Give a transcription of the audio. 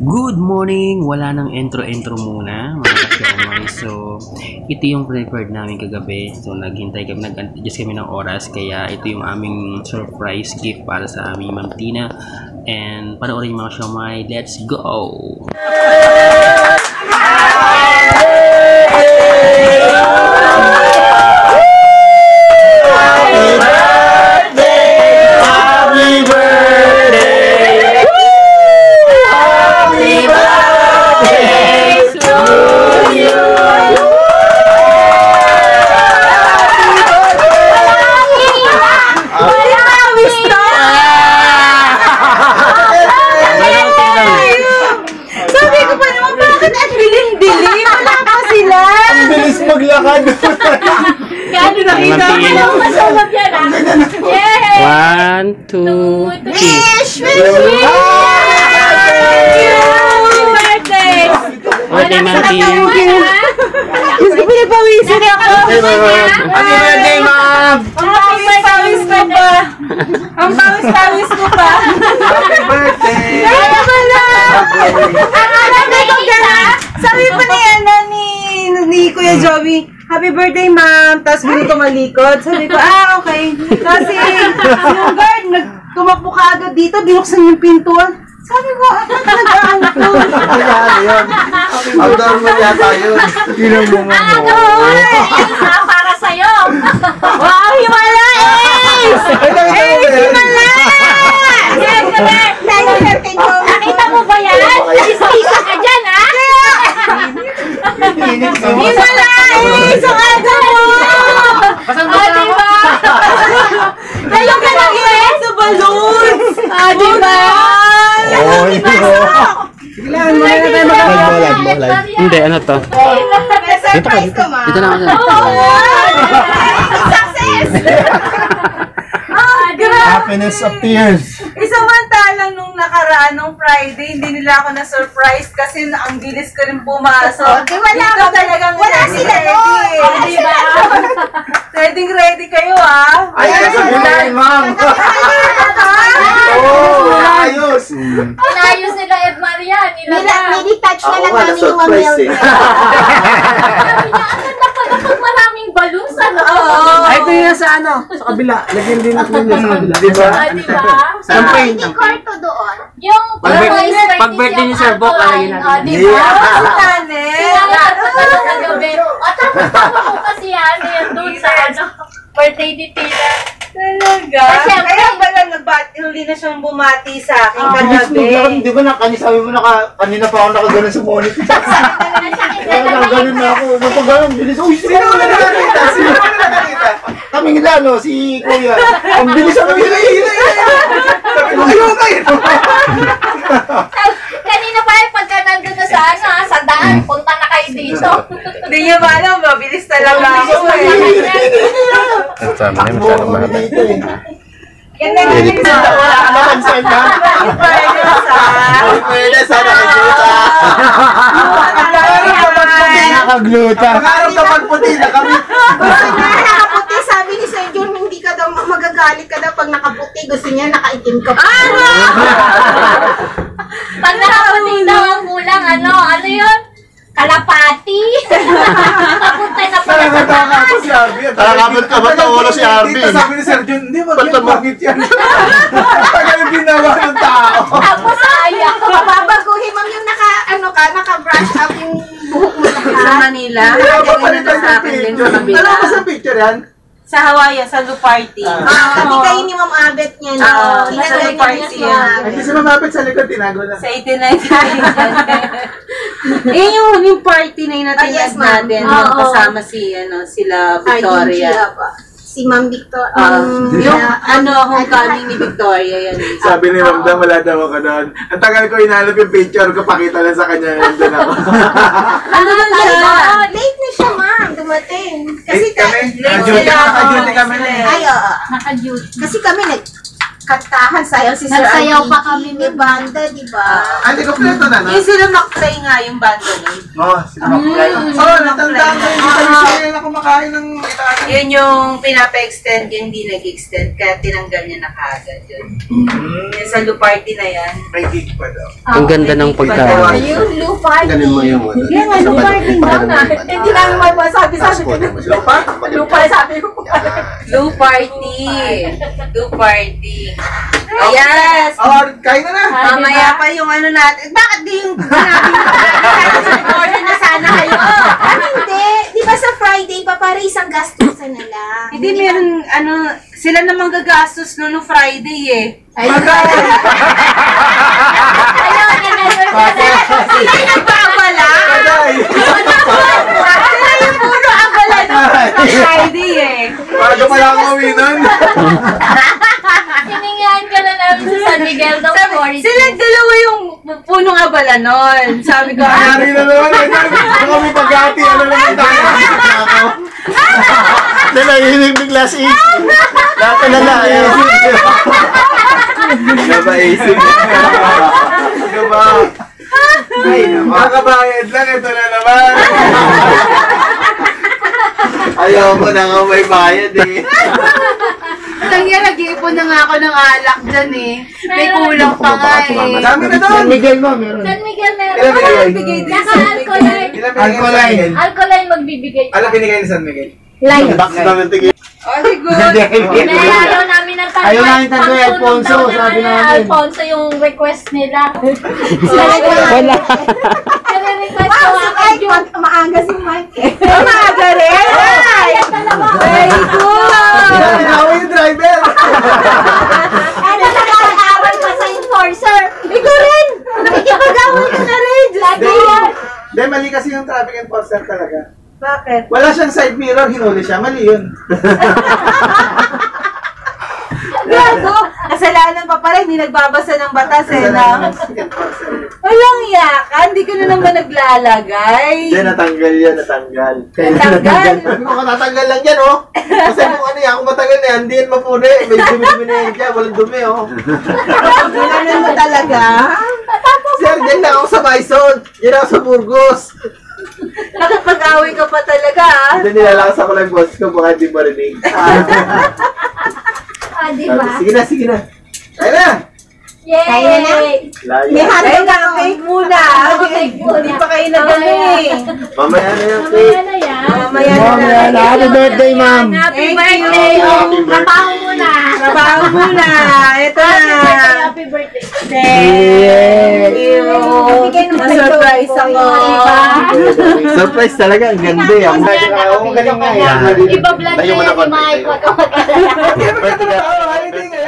Good morning! Wala nang intro-intro muna, mga ka-showmay. So, ito yung prepared namin kagabi. So, nag-adjust kami ng oras. Kaya, ito yung aming surprise gift para sa aming Ma'am Tina. And, panoorin yung mga showmay. Let's go! Maglakad. Kaya nakita mo lang masalap yan ah. Yay! 1, 2, 3. Wish! Birthday! Birthday, Ma'am Tina. Gusto ko pinapawisin ako. Happy birthday, ma'am! Ang pawis-pawis ko pa. Ang pawis-pawis ko pa. Happy birthday! Kaya ba na? Ang alam ko gano'n. Sabi pa ni Kuya Joey, happy birthday, ma'am. Tapos bilang tumalikod. Sabi ko, okay. Kasi yung guard, tumakbo ka agad dito, binuksan yung pintuan. Sabi ko, nag-aanto. Outdoor mo yata yun. Ginang mo nga mo. Para sa'yo. Wow, himala! Ace! Himala! Nakita mo ba yan? Isisa ka dyan, ha? Himala! Ace! Ang aga mo! Diba? Dalo ka lang yun sa balloons! Diba? Kailangan mo na tayo magkakaroon. Hindi, ano to? Surprise ko, ma'am. Dito na ako. Success! Happiness appears. Samantalang nung nakaraan, nung Friday, hindi nila ako na-surprise kasi ang bilis ko rin pumasok. Wala ka talagang wala sila doon. Diba? Ready kayo, ah. Ay, sabihin, ma'am. Oo, ayos. Inayos nila Ed Maria. Nili-touch na lang namin yung mamel niya. Ang ganda pala pag maraming balloons, ano? Ay, ito yung sa sa kabila. Lagyan din natin yung sa kabila. Diba? Diba? Hindi kwarto doon. Yung Pag birthday ni Sir Bok, lalagyan natin. Diba? si Tane. At tapos mo kasi yan, doon sa birthday ni Tina. Talaga? Kaya pala huli na siyang bumati sa akin kagabi. Di ba sabi mo kanina pa ako nakaganon sa monitor. Kaya nakaganon na ako. Napaganon, bilis. Uy, sino na nakakita? Kaming lalo, si Kuya. Ang bilis ako. Sabi ko, ayun. Kanina pa pagka nandun na sa daan, punta na kayo dito. Hindi niyo ba alam, mabilis talaga ako eh. At sama na, masyadong mahaba. Yan na yung Ano concern ka? Pwede sa nakagluta. Nakagluta. Pangarap ka magputi na kami. Nakaputi, sabi ni Sir John, hindi ka daw magagalit ka daw pag nakaputi. Gusto niya nakaitim ka pa. Pag nakaputi daw ang kulang, ano yun? Kalapati. Nakapunta na pala sa taas. Nakakabot ka ba ito ulo si Arby? Sabi ni Sir John, hindi mo Ba't yan bakit yan? Tagal yung ginawa ng tao. Tapos sayang. Babaguhin, ma'am, yung naka-brush up yung buhok mo Sa lahat. Manila. Napapalitan Ganyan sa yung akin din picture. sa kabila. Alam mo sa picture yan? Sa Hawaii, sa Lu Party. Kami kayo ni Ma'am Abet niya. Oo, Tinagay nasa niya party si yan. Ma'am Ay, Abet. kasi mamapit sa likod, tinago na. Sa 89. yung party na yun natin Yes, ma'am. natin. Oo. Kasama sila Victoria. Si Ma'am Victor. Yung homecoming ni Victoria yan. Sabi ni Ma'am Dam, wala daw ako doon. Ang tagal ko inalap yung picture ko, pakita lang sa kanya nandun ako. Ano lang siya? Late na siya, ma'am. Dumating. Kasi Kami, Late sila. naka-duty kami na eh. Ay, oo. Naka-duty. Kasi kami kantahan, sayaw si Sir Nagsayaw pa Alvin. kami May banda, di ba? Hindi, kompleto na, no? Yung sila McFly nga yung banda nun. Oh, si Makulay. Oo, natandaan ko yung isa na kumakain ng itaas. Yun yung pinapa-extend, yung hindi nag-extend, kaya tinanggal niya na kaagad yun. Yung sa Luparty na yan. May gig pa daw. Ang ganda ng pagkain. Ayun, Lou Party. Ganun mo yung ano. Yan nga, Lou Party na. Hindi namin may masabi sa akin. Lupa? Lupa, sabi ko. Luparty. Luparty. Yes! Oh, kain na na! Mamaya pa yung ano natin. Bakit di yung sinabi mo? Order na sana kayo. Hindi. Di ba sa Friday pa, para isang gastusan na lang. Hindi, meron, ano, sila namang gagastos no Friday eh. Ayun, ganun. Sila yung nagpapala. Sila yung puro abala no Friday eh. Bago pala ako uwi nun. Hiningaan ka na namin sa San Miguel ng Sabi, sila dalawa yung punong abala nun. Sabi ko, Nangyari na naman. Ano kami pagkati? Ano naman tayo? Nalahinig bigla si Isi. Dati na lang. Nabaisip. Diba? Makabayad lang. Ito na naman. Ayaw ko na nga may bayad eh. Tangya, nag-iipon na nga ako ng alak dyan eh. May kulang pa nga eh. Dami na doon. San Miguel mo, meron. San Miguel Ilan meron. binigay? Naka-alkaline. Ilan binigay ni San Miguel? Alkaline magbibigay. Alam binigay ni San Miguel? Line. Box namin tigil. Oh, good. Kaya ayaw namin ng tanduay. Ayaw namin tanduay, Pangtulong Alfonso, daw sabi naman namin. Alfonso yung request nila. Wala. Kaya request ko Ay, ako maaga si Mike. Umaga rin! Very good! Ginawa yung driver. Ano nag-aaway pa sa enforcer? Ikaw rin! Nakikipag-away ka na rin! Lagi yan! Hindi, mali kasi yung traffic enforcer talaga. Bakit? Wala siyang side mirror, hinuli siya. Mali yun. Gago! Kasalanan pa pala, hindi nagbabasa ng batas eh, no? Traffic enforcer. Walang yakan, hindi ka na naman naglalagay. Hindi, natanggal yan, natanggal. Natanggal? Sabi ko, tatanggal lang yan, oh. Kasi kung ano yan, kung matagal na yan, hindi yan mapuni. May dumi-dumi na yan dyan, walang dumi, oh. Ginanon mo talaga? Sir, dyan lang ako sa Bison. Yan ako sa Burgos. Nakapag-away ka pa talaga, ah. Hindi nilalakas ako ng boss ko, baka hindi marinig. Ah, di ba? Sige na, sige na. Ayun na! Yay! Layo. May hotdog na cake muna. Hindi pa kayo nag-ano eh. Mamaya na yung Mamaya cake. na yan. Mamaya na. Happy birthday, ma'am. Happy Thank birthday! you. Oh, trabaho muna! Trabaho muna. Ito na. Happy birthday! Thank you. Na-surprise ako. Surprise talaga, ang ganda eh. Ang galing nga eh. Iba-vlog na yan si Mike. Wag ka mag-alala. Hindi, magkatawa. Hindi nga.